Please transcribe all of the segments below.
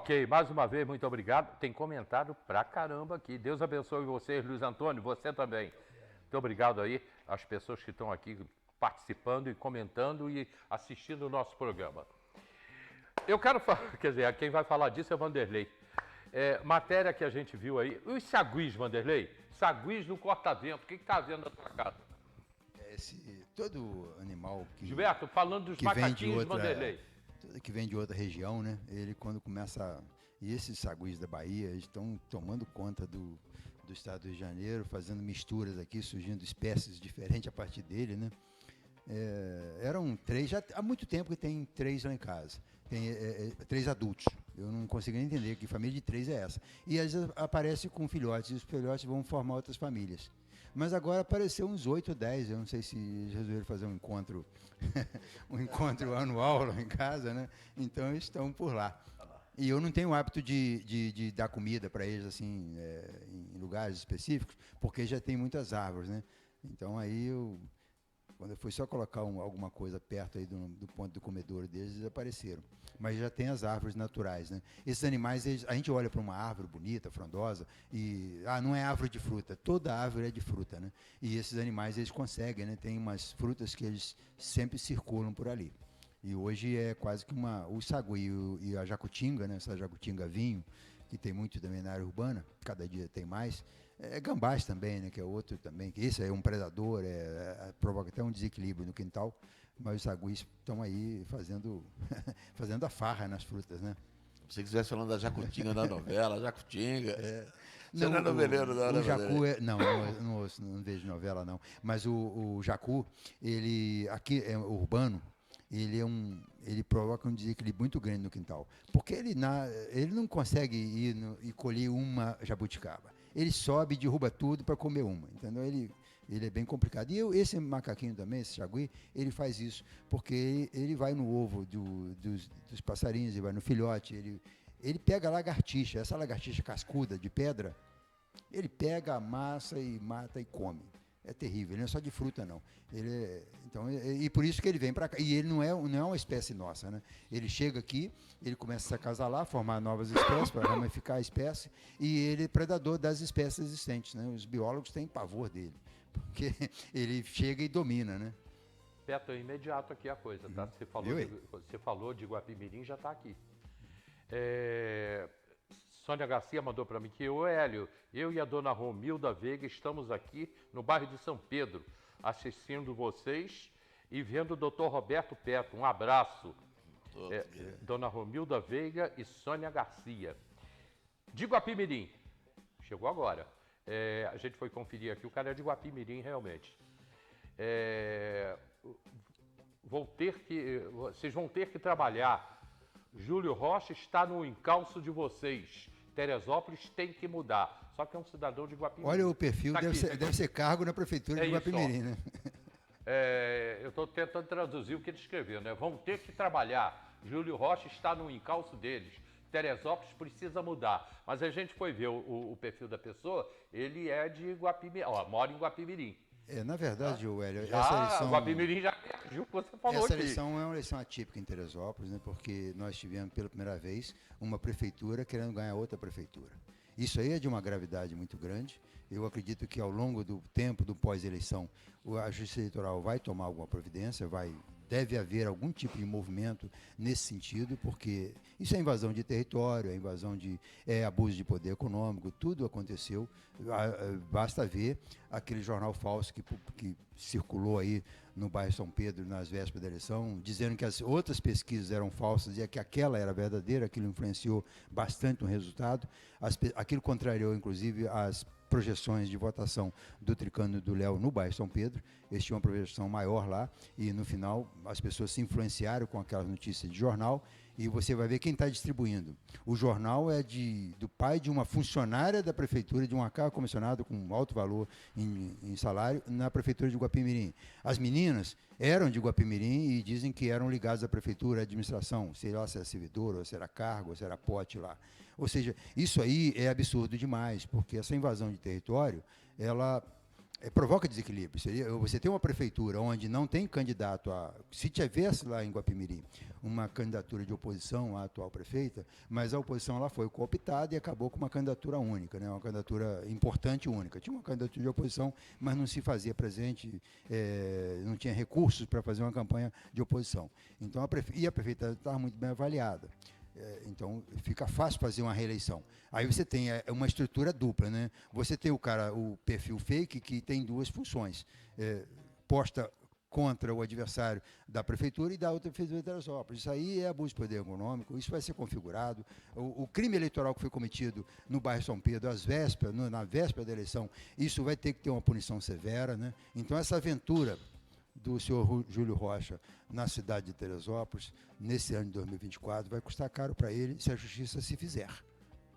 Ok, mais uma vez, muito obrigado. Tem comentário pra caramba aqui. Deus abençoe vocês, Luiz Antônio, você também. Muito obrigado aí às pessoas que estão aqui participando e comentando e assistindo o nosso programa. Eu quero falar, quer dizer, quem vai falar disso é Vanderlei. Matéria que a gente viu aí. Os saguis, Vanderlei? Saguis no corta-vento. O que está havendo na tua casa? Todo animal Gilberto, falando dos macaquinhos, Vanderlei. que vem de outra região, né? Ele quando começa. E esses saguis da Bahia, eles estão tomando conta do estado do Rio de Janeiro, fazendo misturas aqui, surgindo espécies diferentes a partir dele, né? Eram três, já há muito tempo que tem três lá em casa. Tem três adultos. Eu não consigo nem entender que família de três é essa. E às vezes aparece com filhotes, e os filhotes vão formar outras famílias. Mas agora apareceu uns 8 ou 10, eu não sei se eles resolveram fazer um encontro, um encontro anual lá em casa, né? Então eles estão por lá. E eu não tenho o hábito de dar comida para eles assim, em lugares específicos, porque já tem muitas árvores, né? Então aí quando eu fui só colocar alguma coisa perto aí do ponto do comedouro deles, eles apareceram. Mas já tem as árvores naturais, né? Esses animais, a gente olha para uma árvore bonita, frondosa, e não é árvore de fruta. Toda árvore é de fruta, né? E esses animais, eles conseguem, né? Tem umas frutas que eles sempre circulam por ali. E hoje é quase que o sagui e a jacutinga, né? Essa jacutinga vinho, que tem muito também na área urbana, cada dia tem mais. Gambás também, né, que é outro também, que esse é um predador, provoca até um desequilíbrio no quintal, mas os saguis estão aí fazendo a farra nas frutas, né? Se você estivesse falando da jacutinga da novela, jacutinga. Você não é noveleiro, não, o jacu não vejo novela, não. Mas o jacu, ele aqui é urbano, ele provoca um desequilíbrio muito grande no quintal. Porque ele não consegue ir e colher uma jabuticaba. Ele sobe e derruba tudo para comer uma, entendeu? Ele é bem complicado. E esse macaquinho também, esse jagui, ele faz isso, porque ele vai no ovo dos passarinhos, ele vai no filhote, ele pega a lagartixa, essa lagartixa cascuda de pedra, ele pega, amassa e mata e come. É terrível, ele não é só de fruta, não. E por isso que ele vem para cá. E ele não é uma espécie nossa, né? Ele chega aqui, ele começa a se acasalar, formar novas espécies, para ramificar a espécie, e ele é predador das espécies existentes, né? Os biólogos têm pavor dele, porque ele chega e domina, né? Beto, é imediato aqui a coisa, tá? Você falou de Guapimirim, já está aqui. Sônia Garcia mandou para mim que Hélio, eu e a dona Romilda Veiga estamos aqui no bairro de São Pedro, assistindo vocês e vendo o doutor Roberto Petro. Um abraço. Dona Romilda Veiga e Sônia Garcia. De Guapimirim. Chegou agora. A gente foi conferir aqui, o cara é de Guapimirim realmente. Vocês vão ter que trabalhar. Júlio Rocha está no encalço de vocês. Teresópolis tem que mudar. Só que é um cidadão de Guapimirim. Olha o perfil, tá deve ser cargo na prefeitura de Guapimirim, né? Eu estou tentando traduzir o que ele escreveu, né? Vão ter que trabalhar. Júlio Rocha está no encalço deles. Teresópolis precisa mudar. Mas a gente foi ver o perfil da pessoa, ele é de Guapimirim, mora em Guapimirim. Na verdade, Hélio, essa eleição... Guapimirim já reagiu o que você falou Essa eleição é uma eleição atípica em Teresópolis, né, porque nós tivemos pela primeira vez uma prefeitura querendo ganhar outra prefeitura. Isso aí é de uma gravidade muito grande. Eu acredito que ao longo do tempo do pós-eleição, a Justiça Eleitoral vai tomar alguma providência, deve haver algum tipo de movimento nesse sentido, porque isso é invasão de território, é invasão de abuso de poder econômico, tudo aconteceu. Basta ver aquele jornal falso que circulou aí no bairro São Pedro nas vésperas da eleição, dizendo que as outras pesquisas eram falsas e que aquela era verdadeira, aquilo influenciou bastante no resultado. Aquilo contrariou, inclusive, as projeções de votação do Tricano e do Léo no bairro São Pedro. Eles tinham uma projeção maior lá e, no final, as pessoas se influenciaram com aquelas notícias de jornal e você vai ver quem está distribuindo. O jornal é do pai de uma funcionária da prefeitura, de um cargo comissionado com alto valor em salário na prefeitura de Guapimirim. As meninas eram de Guapimirim e dizem que eram ligadas à prefeitura, à administração, sei lá se era servidor, ou se era cargo, ou se era pote lá. Ou seja, isso aí é absurdo demais, porque essa invasão de território, ela provoca desequilíbrio. Você tem uma prefeitura onde não tem candidato a... Se tivesse lá em Guapimirim uma candidatura de oposição à atual prefeita, mas a oposição lá foi cooptada e acabou com uma candidatura única, né? Uma candidatura importante única. Tinha uma candidatura de oposição, mas não se fazia presente, não tinha recursos para fazer uma campanha de oposição. Então, a prefeita estava muito bem avaliada. Então, fica fácil fazer uma reeleição. Aí você tem uma estrutura dupla, né? Você tem o perfil fake, que tem duas funções. Posta contra o adversário da prefeitura e da outra prefeitura de Teresópolis. Isso aí é abuso de poder econômico, isso vai ser configurado. O crime eleitoral que foi cometido no bairro São Pedro, na véspera da eleição, isso vai ter que ter uma punição severa, né? Então, essa aventura do senhor Júlio Rocha na cidade de Teresópolis, nesse ano de 2024, vai custar caro para ele se a justiça se fizer.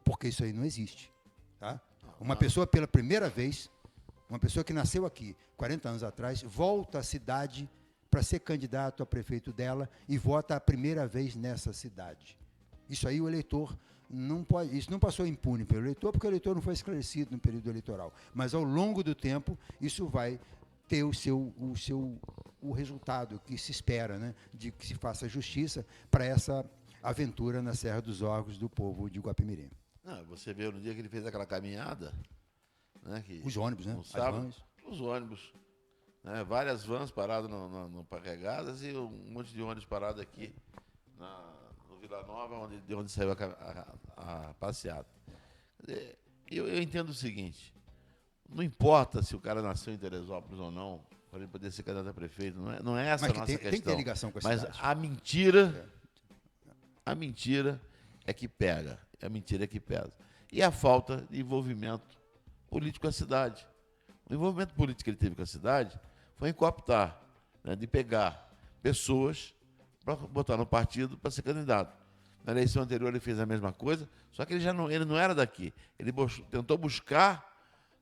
Porque isso aí não existe. Tá? Uma pessoa, pela primeira vez, uma pessoa que nasceu aqui, 40 anos atrás, volta à cidade para ser candidato a prefeito dela e vota a primeira vez nessa cidade. Isso aí o eleitor não pode... Isso não passou impune pelo eleitor, porque o eleitor não foi esclarecido no período eleitoral. Mas, ao longo do tempo, isso vai ter o resultado que se espera, né, de que se faça justiça para essa aventura na Serra dos Órgãos do povo de Guapimirim. Você viu no dia que ele fez aquela caminhada, né, os ônibus, né? Sábado, os ônibus, né, várias vans paradas no Carregadas e um monte de ônibus parado aqui no Vila Nova, de onde saiu a passeada. Eu entendo o seguinte: não importa se o cara nasceu em Teresópolis ou não, para ele poder ser candidato a prefeito, não é essa a nossa questão. Tem que ter ligação com a Mas cidade. a mentira é que pega, a mentira é que pesa. E a falta de envolvimento político com a cidade. O envolvimento político que ele teve com a cidade foi em cooptar, né, de pegar pessoas para botar no partido para ser candidato. Na eleição anterior ele fez a mesma coisa, só que ele não era daqui. Ele tentou buscar,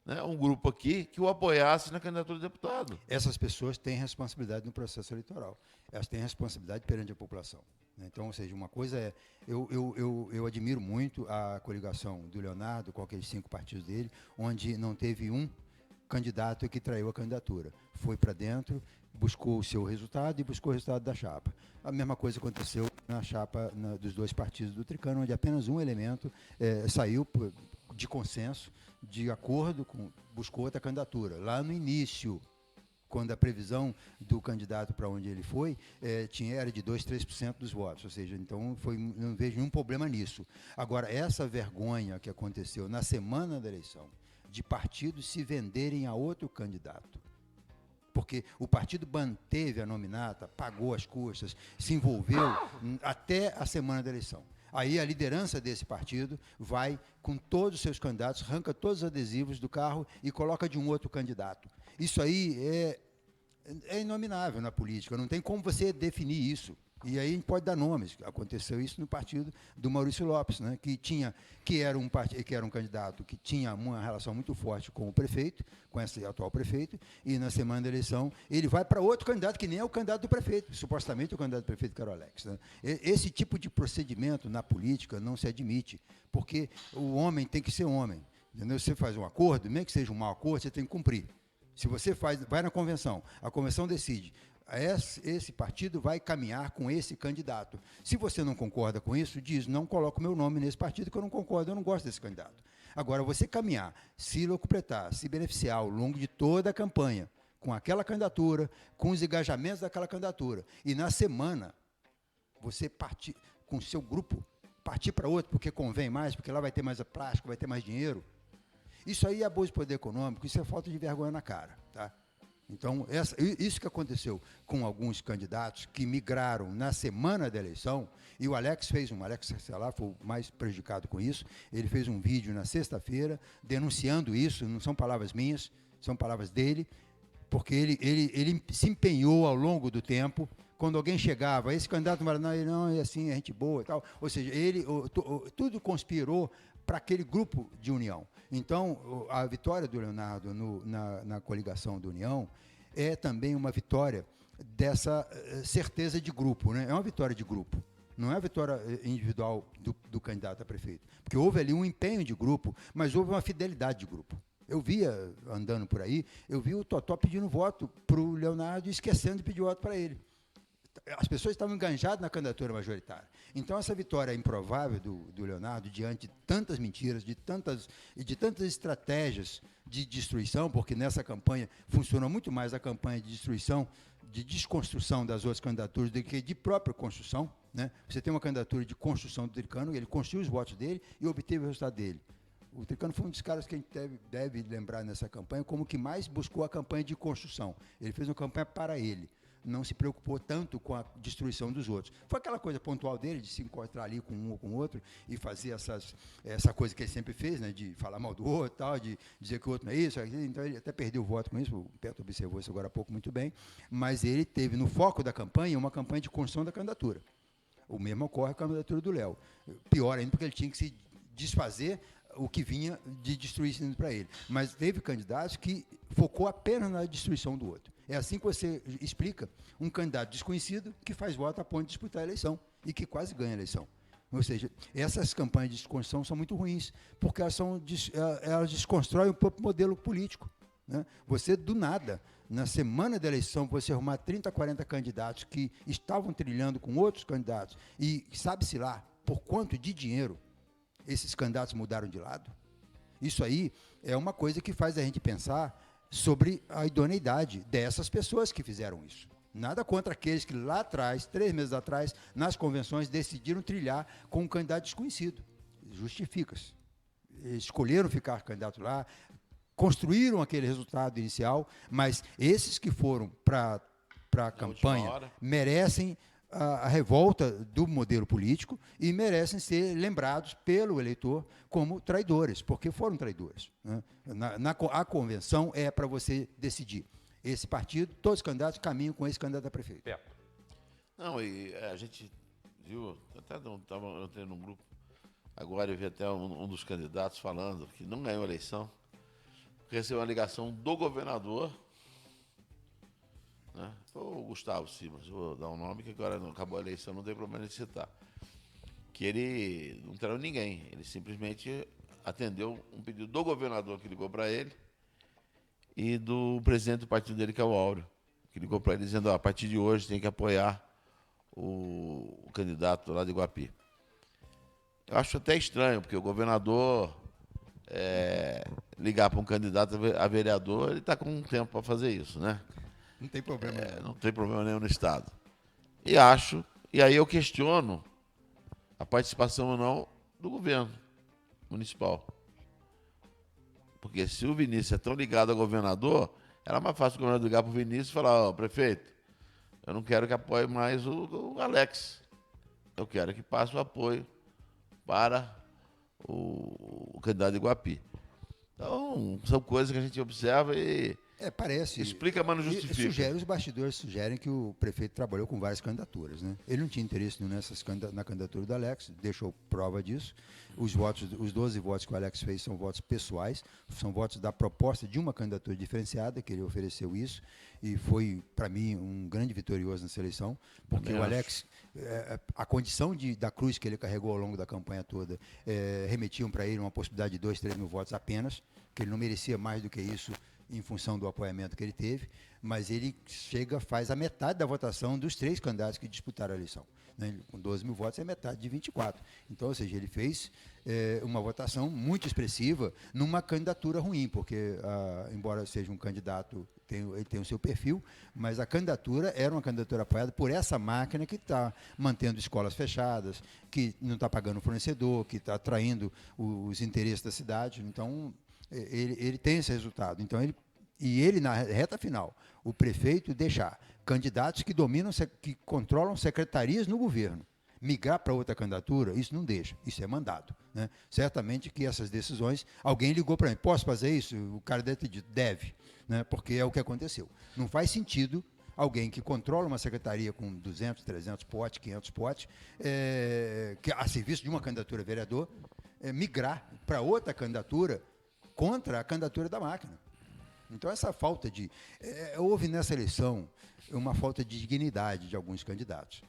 né, um grupo aqui que o apoiasse na candidatura de deputado. Essas pessoas têm responsabilidade no processo eleitoral. Elas têm responsabilidade perante a população. Então, ou seja, uma coisa é... Eu admiro muito a coligação do Leonardo, com aqueles 5 partidos dele, onde não teve um candidato que traiu a candidatura. Foi para dentro, buscou o seu resultado e buscou o resultado da chapa. A mesma coisa aconteceu na chapa dos 2 partidos do Tricano, onde apenas um elemento saiu de consenso, de acordo buscou outra candidatura. Lá no início, quando a previsão do candidato para onde ele foi, era de 2%, 3% dos votos. Ou seja, então não vejo nenhum problema nisso. Agora, essa vergonha que aconteceu na semana da eleição, de partidos se venderem a outro candidato, porque o partido manteve a nominata, pagou as custas, se envolveu até a semana da eleição. Aí a liderança desse partido vai com todos os seus candidatos, arranca todos os adesivos do carro e coloca de um outro candidato. Isso aí é inominável na política, não tem como você definir isso. E aí a gente pode dar nomes. Aconteceu isso no partido do Maurício Lopes, né, que era um candidato que tinha uma relação muito forte com o prefeito, com esse atual prefeito, e na semana da eleição ele vai para outro candidato que nem é o candidato do prefeito, supostamente o candidato do prefeito, que era o Alex. Né. Esse tipo de procedimento na política não se admite, porque o homem tem que ser homem. Entendeu? Você faz um acordo, mesmo que seja um mau acordo, você tem que cumprir. Se você vai na convenção, a convenção decide, esse partido vai caminhar com esse candidato. Se você não concorda com isso, diz, não coloco o meu nome nesse partido, que eu não concordo, eu não gosto desse candidato. Agora, você caminhar, se locupletar, se beneficiar ao longo de toda a campanha, com aquela candidatura, com os engajamentos daquela candidatura, e na semana, você partir com o seu grupo, partir para outro, porque convém mais, porque lá vai ter mais plástico, vai ter mais dinheiro. Isso aí é abuso de poder econômico, isso é falta de vergonha na cara, tá? Então, isso que aconteceu com alguns candidatos que migraram na semana da eleição, e o Alex Sarcelar foi o mais prejudicado com isso, ele fez um vídeo na sexta-feira denunciando isso, não são palavras minhas, são palavras dele, porque ele se empenhou ao longo do tempo, quando alguém chegava, esse candidato não é assim, é gente boa e tal, ou seja, tudo conspirou para aquele grupo de união. Então, a vitória do Leonardo na coligação do União é também uma vitória dessa certeza de grupo, né? É uma vitória de grupo, não é a vitória individual do candidato a prefeito, porque houve ali um empenho de grupo, mas houve uma fidelidade de grupo. Eu via, andando por aí, eu vi o Totó pedindo voto para o Leonardo e esquecendo de pedir voto para ele. As pessoas estavam enganjadas na candidatura majoritária. Então, essa vitória improvável do Leonardo, diante de tantas mentiras, de tantas estratégias de destruição, porque nessa campanha funcionou muito mais a campanha de destruição, de desconstrução das outras candidaturas do que de própria construção. Né? Você tem uma candidatura de construção do Tricano, ele construiu os votos dele e obteve o resultado dele. O Tricano foi um dos caras que a gente deve lembrar nessa campanha como que mais buscou a campanha de construção. Ele fez uma campanha para ele. Não se preocupou tanto com a destruição dos outros. Foi aquela coisa pontual dele, de se encontrar ali com um ou com o outro e fazer essa coisa que ele sempre fez, né, de falar mal do outro, tal, de dizer que o outro não é isso. Então, ele até perdeu o voto com isso, o Beto observou isso agora há pouco muito bem, mas ele teve no foco da campanha uma campanha de construção da candidatura. O mesmo ocorre com a candidatura do Léo. Pior ainda, porque ele tinha que se desfazer o que vinha de destruir para ele. Mas teve candidatos que focou apenas na destruição do outro. É assim que você explica um candidato desconhecido que faz voto a ponto de disputar a eleição e que quase ganha a eleição. Ou seja, essas campanhas de desconstrução são muito ruins, porque elas desconstroem o próprio modelo político. Né? Você, do nada, na semana da eleição, você arrumar 30, 40 candidatos que estavam trilhando com outros candidatos e sabe-se lá por quanto de dinheiro esses candidatos mudaram de lado. Isso aí é uma coisa que faz a gente pensar sobre a idoneidade dessas pessoas que fizeram isso. Nada contra aqueles que lá atrás, 3 meses atrás, nas convenções, decidiram trilhar com um candidato desconhecido. Justifica-se. Escolheram ficar candidato lá, construíram aquele resultado inicial, mas esses que foram para a campanha merecem a revolta do modelo político e merecem ser lembrados pelo eleitor como traidores, porque foram traidores. Né? A convenção é para você decidir. Esse partido, todos os candidatos caminham com esse candidato a prefeito. Não, e a gente viu, até eu entrei num grupo, agora eu vi até um dos candidatos falando que não ganhou a eleição, recebeu uma ligação do governador, né? O Gustavo Simas, vou dar um nome que agora não acabou a eleição, não tem problema de citar. Que ele não traiu ninguém, ele simplesmente atendeu um pedido do governador que ligou para ele e do presidente do partido dele, que é o Áureo, que ligou para ele dizendo, a partir de hoje tem que apoiar o candidato lá de Iguape. Eu acho até estranho, porque o governador ligar para um candidato a vereador, ele está com um tempo para fazer isso, né? Não tem problema nenhum. Não tem problema nenhum no Estado. E aí eu questiono a participação ou não do governo municipal. Porque se o Vinícius é tão ligado ao governador, era mais fácil o governador ligar para o Vinícius e falar, prefeito, eu não quero que apoie mais o Alex. Eu quero que passe o apoio para o candidato de Iguape. Então, são coisas que a gente observa e parece. Explica, mas não justifica. Os bastidores sugerem que o prefeito trabalhou com várias candidaturas. Né? Ele não tinha interesse na candidatura do Alex, deixou prova disso. Os 12 votos que o Alex fez são votos pessoais, são votos da proposta de uma candidatura diferenciada, que ele ofereceu isso, e foi, para mim, um grande vitorioso nessa eleição, porque o Alex, a condição da cruz que ele carregou ao longo da campanha toda, remetiam para ele uma possibilidade de 2, 3 mil votos apenas, que ele não merecia mais do que isso, em função do apoiamento que ele teve, mas ele faz a metade da votação dos 3 candidatos que disputaram a eleição. Né? Com 12 mil votos é metade de 24. Então, ou seja, ele fez uma votação muito expressiva numa candidatura ruim, porque, embora seja um candidato, ele tem o seu perfil, mas a candidatura era uma candidatura apoiada por essa máquina que está mantendo escolas fechadas, que não está pagando o fornecedor, que está atraindo os interesses da cidade. Então, ele tem esse resultado. Então, ele, na reta final, o prefeito deixar candidatos que que controlam secretarias no governo, migrar para outra candidatura, isso não deixa, isso é mandado. Né? Certamente que essas decisões, alguém ligou para mim, posso fazer isso? O cara deve ter dito, deve, né? Porque é o que aconteceu. Não faz sentido alguém que controla uma secretaria com 200, 300 potes, 500 potes, que a serviço de uma candidatura a vereador, migrar para outra candidatura contra a candidatura da máquina. Então, essa falta de... houve nessa eleição uma falta de dignidade de alguns candidatos.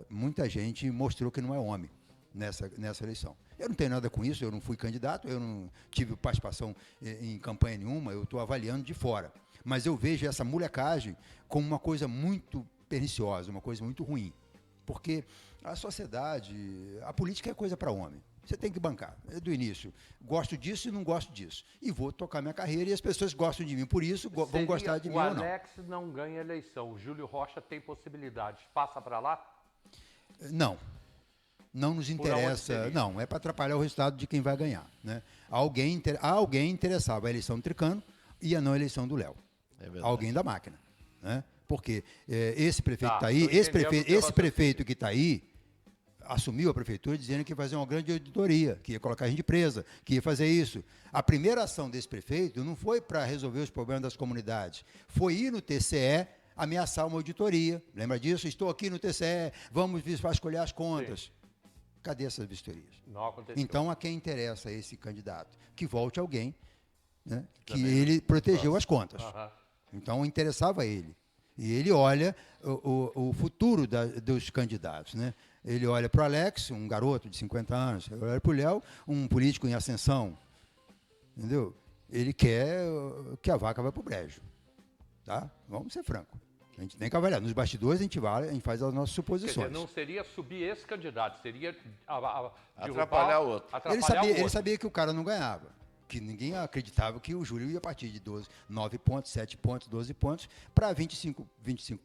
Muita gente mostrou que não é homem nessa eleição. Eu não tenho nada com isso, eu não fui candidato, eu não tive participação em campanha nenhuma, eu estou avaliando de fora. Mas eu vejo essa molecagem como uma coisa muito perniciosa, uma coisa muito ruim. Porque a sociedade, a política é coisa para homem. Você tem que bancar, do início. Gosto disso e não gosto disso. E vou tocar minha carreira e as pessoas gostam de mim por isso, vão gostar de mim ou não. O Alex não ganha eleição, o Júlio Rocha tem possibilidades. Passa para lá? Não. Não nos interessa, não, é para atrapalhar o resultado de quem vai ganhar. Né? Alguém interessava a eleição do Tricano e a não eleição do Léo. Alguém da máquina. Né? Porque esse prefeito está aí, esse prefeito que está aí, assumiu a prefeitura dizendo que ia fazer uma grande auditoria, que ia colocar a gente presa, que ia fazer isso. A primeira ação desse prefeito não foi para resolver os problemas das comunidades, foi ir no TCE ameaçar uma auditoria. Lembra disso? Estou aqui no TCE, vamos vasculhar as contas. Sim. Cadê essas vistorias? Não aconteceu. Então, a quem interessa esse candidato? Que volte alguém, né, que ele protegeu as contas. Então, interessava a ele. E ele olha o futuro dos candidatos. Né? Ele olha para o Alex, um garoto de 50 anos, ele olha para o Léo, um político em ascensão. Entendeu? Ele quer que a vaca vá para o brejo. Tá? Vamos ser francos. A gente tem que avaliar. Nos bastidores a gente faz as nossas suposições. Quer dizer, não seria subir esse candidato, seria atrapalhar o outro. Ele sabia que o cara não ganhava. Que ninguém acreditava que o Júlio ia partir de 9 pontos, 7 pontos, 12 pontos, para 25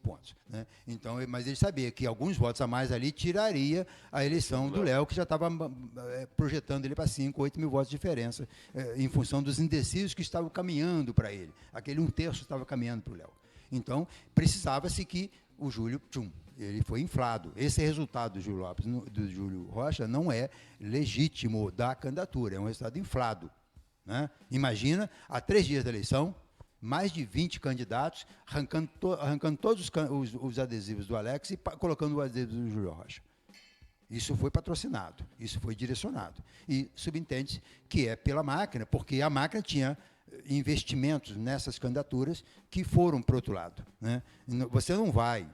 pontos. Né? Então, mas ele sabia que alguns votos a mais ali tiraria a eleição do Léo, que já estava projetando ele para 5, 8 mil votos de diferença, em função dos indecisos que estavam caminhando para ele. Aquele 1/3 estava caminhando para o Léo. Então, precisava-se que o Júlio, ele foi inflado. Esse resultado do Júlio Rocha não é legítimo da candidatura, é um resultado inflado. Né? Imagina, há 3 dias da eleição, mais de 20 candidatos arrancando todos os adesivos do Alex e colocando o adesivo do Júlio Rocha. Isso foi patrocinado, isso foi direcionado. E subentende que é pela máquina, porque a máquina tinha investimentos nessas candidaturas que foram para o outro lado. Né? Você não vai,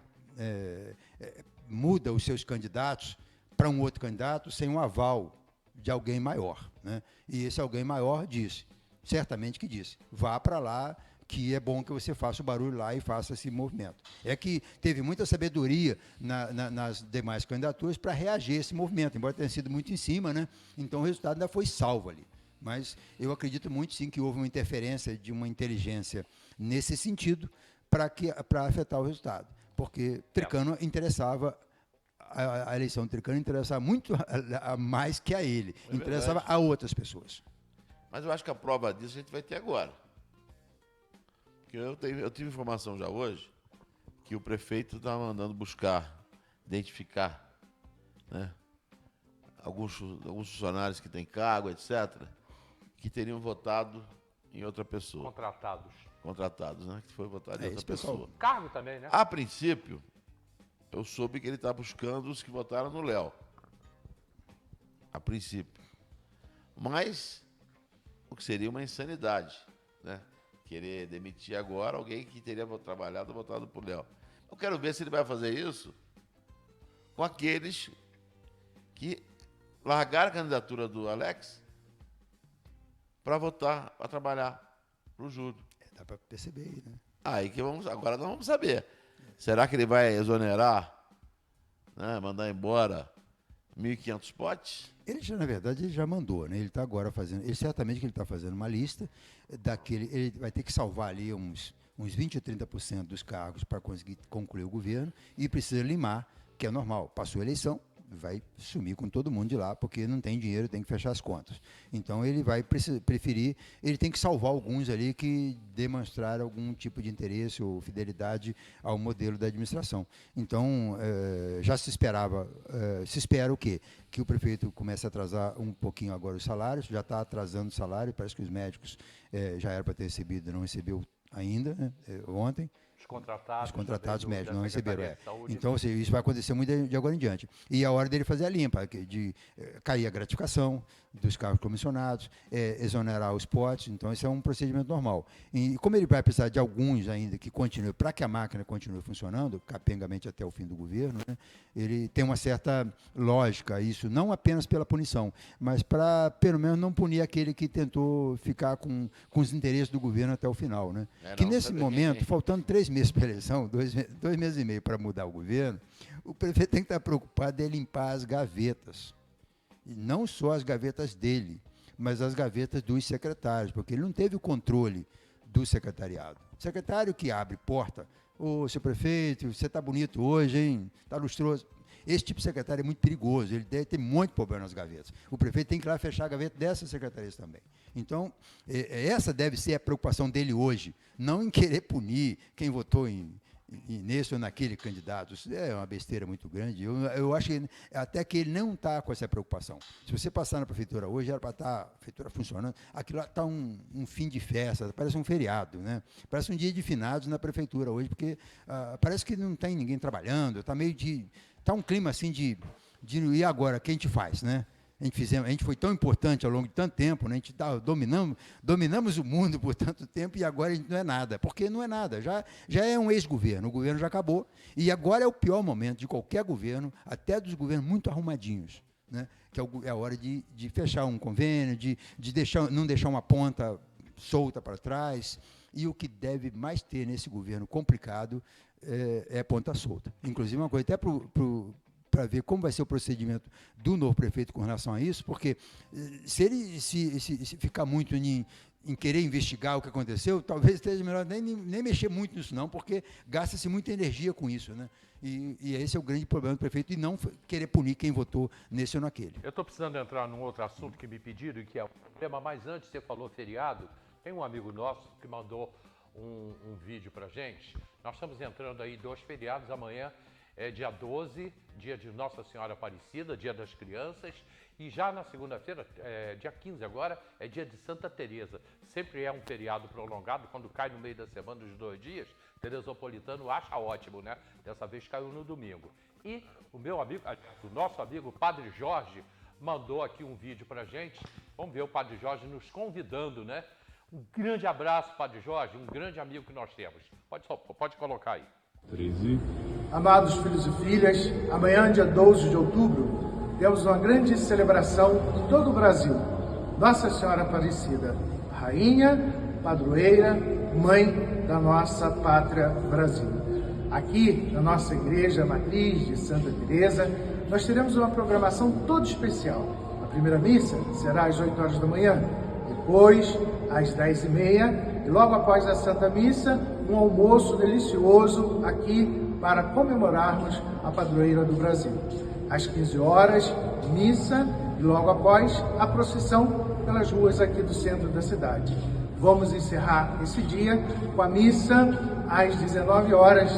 muda os seus candidatos para um outro candidato sem um aval de alguém maior. Né? E esse alguém maior disse, certamente que disse, vá para lá, que é bom que você faça o barulho lá e faça esse movimento. É que teve muita sabedoria nas demais candidaturas para reagir a esse movimento, embora tenha sido muito em cima, né? Então o resultado ainda foi salvo ali. Mas eu acredito muito, sim, que houve uma interferência de uma inteligência nesse sentido para afetar o resultado. Porque Tricano interessava, a eleição do Tricano interessava muito a mais que a ele. Interessava a outras pessoas. Mas eu acho que a prova disso a gente vai ter agora. Porque eu tive informação já hoje que o prefeito está mandando buscar, identificar, né, alguns funcionários que têm cargo, etc., que teriam votado em outra pessoa. Contratados, né? Que foi votado em outra pessoa. Cargo também, né? A princípio, eu soube que ele está buscando os que votaram no Léo. A princípio. Mas, o que seria uma insanidade, né? Querer demitir agora alguém que teria trabalhado, votado por Léo. Eu quero ver se ele vai fazer isso com aqueles que largaram a candidatura do Alex para votar, para trabalhar para o Júlio. Dá para perceber aí, né? Aí que agora nós vamos saber. Será que ele vai exonerar, né, mandar embora 1.500 potes? Ele já, na verdade, ele já mandou, né? Ele está agora fazendo, certamente que ele está fazendo uma lista daquele, ele vai ter que salvar ali uns 20 ou 30% dos cargos para conseguir concluir o governo e precisa limar, que é normal. Passou a eleição, vai sumir com todo mundo de lá, porque não tem dinheiro, tem que fechar as contas. Então, ele vai preferir, ele tem que salvar alguns ali que demonstraram algum tipo de interesse ou fidelidade ao modelo da administração. Então, já se esperava, se espera o quê? Que o prefeito comece a atrasar um pouquinho agora os salários, já está atrasando o salário, parece que os médicos já era para ter recebido, não recebeu ainda, né, ontem. Os contratados. Os contratados também médicos da não receberam. Secretaria de Saúde. Então, assim, isso vai acontecer muito de agora em diante. E a hora dele fazer a limpa, de cair a gratificação dos cargos comissionados, exonerar os potes. Então, isso é um procedimento normal. E como ele vai precisar de alguns ainda que continuem, para que a máquina continue funcionando, capengamente até o fim do governo, né, ele tem uma certa lógica, isso não apenas pela punição, mas para, pelo menos, não punir aquele que tentou ficar com os interesses do governo até o final. Né? Que nesse momento, faltando 3 meses para a eleição, 2 meses e meio para mudar o governo, o prefeito tem que estar preocupado em limpar as gavetas. E não só as gavetas dele, mas as gavetas dos secretários, porque ele não teve o controle do secretariado. O secretário que abre porta, seu prefeito, você está bonito hoje, hein? Está lustroso. Esse tipo de secretário é muito perigoso, ele deve ter muito problema nas gavetas. O prefeito tem que ir lá fechar a gaveta dessas secretarias também. Então, essa deve ser a preocupação dele hoje, não em querer punir quem votou nesse ou naquele candidato. Isso é uma besteira muito grande. Eu acho que até que ele não está com essa preocupação. Se você passar na prefeitura hoje, era para estar a prefeitura funcionando, aquilo lá está um fim de festa, parece um feriado, né? Parece um dia de finados na prefeitura hoje, porque parece que não tem ninguém trabalhando, está um clima assim de e agora, o que a gente faz, né? A gente foi tão importante ao longo de tanto tempo, né? A gente dominamos o mundo por tanto tempo e agora a gente não é nada. Porque não é nada, já é um ex-governo, o governo já acabou. E agora é o pior momento de qualquer governo, até dos governos muito arrumadinhos, né? Que é a hora de fechar um convênio, de não deixar uma ponta solta para trás. E o que deve mais ter nesse governo complicado é ponta solta. Inclusive, uma coisa até para ver como vai ser o procedimento do novo prefeito com relação a isso, porque se ele se ficar muito em querer investigar o que aconteceu, talvez esteja melhor nem mexer muito nisso não, porque gasta-se muita energia com isso, né? E esse é o grande problema do prefeito, e não querer punir quem votou nesse ou naquele. Eu estou precisando entrar num outro assunto que me pediram, que é o tema, mas antes você falou feriado, tem um amigo nosso que mandou um vídeo para gente. Nós estamos entrando aí 2 feriados, amanhã é dia 12, dia de Nossa Senhora Aparecida, dia das crianças, e já na segunda-feira, dia 15 agora, é dia de Santa Teresa. Sempre é um feriado prolongado, quando cai no meio da semana dos 2 dias, Teresopolitano acha ótimo, né? Dessa vez caiu no domingo. E o nosso amigo Padre Jorge, mandou aqui um vídeo pra gente. Vamos ver o Padre Jorge nos convidando, né? Um grande abraço, Padre Jorge, um grande amigo que nós temos. Pode colocar aí. 13. Amados filhos e filhas, amanhã, dia 12 de outubro, temos uma grande celebração em todo o Brasil. Nossa Senhora Aparecida, Rainha, Padroeira, Mãe da nossa pátria Brasil. Aqui, na nossa Igreja Matriz de Santa Teresa, nós teremos uma programação toda especial. A primeira missa será às 8 horas da manhã, depois às 10h30, e logo após a Santa Missa, um almoço delicioso aqui para comemorarmos a padroeira do Brasil. Às 15 horas, missa, e logo após, a procissão pelas ruas aqui do centro da cidade. Vamos encerrar esse dia com a missa às 19 horas,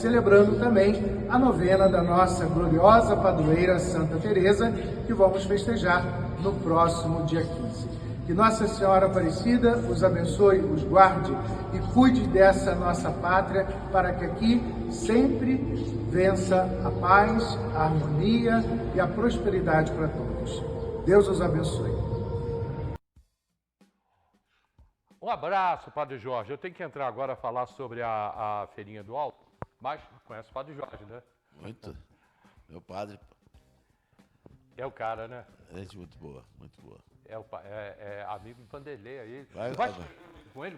celebrando também a novena da nossa gloriosa padroeira Santa Teresa, que vamos festejar no próximo dia 15. Que Nossa Senhora Aparecida os abençoe, os guarde e cuide dessa nossa pátria, para que aqui sempre vença a paz, a harmonia e a prosperidade para todos. Deus os abençoe. Um abraço, Padre Jorge. Eu tenho que entrar agora a falar sobre a Feirinha do Alto, mas conhece o Padre Jorge, né? Muito. Meu padre. É o cara, né? Gente muito boa, muito boa. É amigo do Vanderlei aí.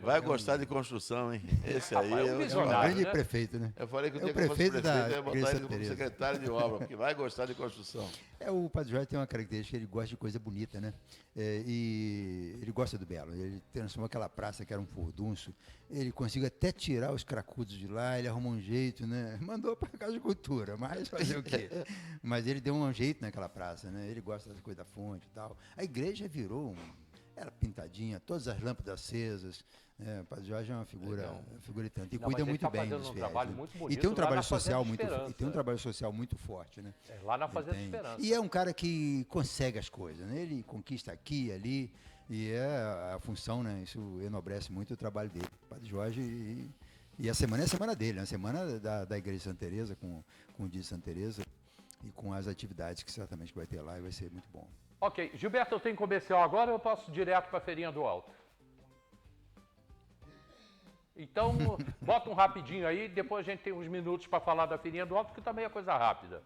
Vai gostar de construção, hein? Esse aí Rapaz, é um um visionário, grande né? prefeito, né? Eu falei que o É dia o que eu fosse prefeito da prefeito, eu ia botar Igreja ele como Teresa. secretário de obra, porque vai gostar de construção. O Padre Jorge tem uma característica, ele gosta de coisa bonita, né? E ele gosta do belo. Ele transformou aquela praça que era um furdunço, ele conseguiu até tirar os cracudos de lá, ele arrumou um jeito, né? Mandou para a Casa de Cultura, mas fazer o quê? Mas ele deu um jeito naquela praça, né? Ele gosta das coisas da fonte e tal. A igreja virou era pintadinha, todas as lâmpadas acesas. O Padre Jorge é uma figura e tanto. E cuida muito bem dos fiéis. E tem um trabalho social muito forte, né? Lá na Fazenda Esperança. E é um cara que consegue as coisas, né? Ele conquista aqui e ali, e é a função, né? Isso enobrece muito o trabalho dele. O Padre Jorge E a semana é a semana dele, né? A semana da Igreja de Santa Teresa, com o dia de Santa Teresa e com as atividades que certamente vai ter lá e vai ser muito bom. Ok, Gilberto, eu tenho comercial agora ou eu posso ir direto para a Feirinha do Alto? Então, bota um rapidinho aí, depois a gente tem uns minutos para falar da Feirinha do Alto, que também é coisa rápida.